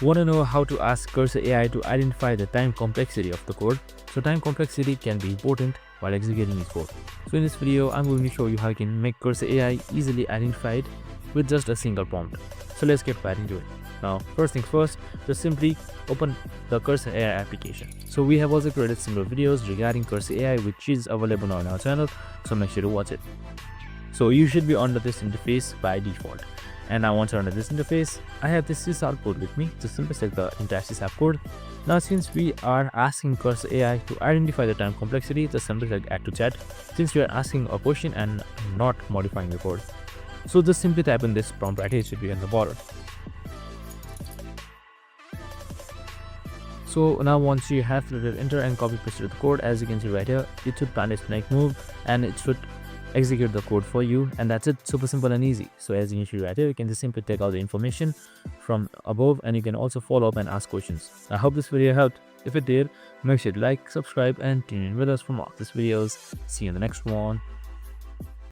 Want to know how to ask Cursor AI to identify the time complexity of the code? So time complexity can be important while executing this code. So in this video, I'm going to show you how you can make Cursor AI easily identified with just a single prompt. So let's get right into it. Now, first things first, just simply open the Cursor AI application. So we have also created similar videos regarding Cursor AI, which is available now on our channel. So make sure to watch it. So you should be under this interface by default. And now once you're under this interface, I have this sysr code with me. Just simply select the entire sysr code. Now since we are asking Cursor AI to identify the time complexity, just simply select add to chat, since we are asking a question and not modifying the code. So just simply type in this prompt right here, it should be in the border. So now once you have to enter and copy paste the code, as you can see right here, it should plan its next move and it should execute the code for you, and that's it. Super simple and easy. So as you can see right here, you can just simply take out the information from above and you can also follow up and ask questions. I hope this video helped. If it did, make sure to like, subscribe and tune in with us for more of these videos. See you in the next one.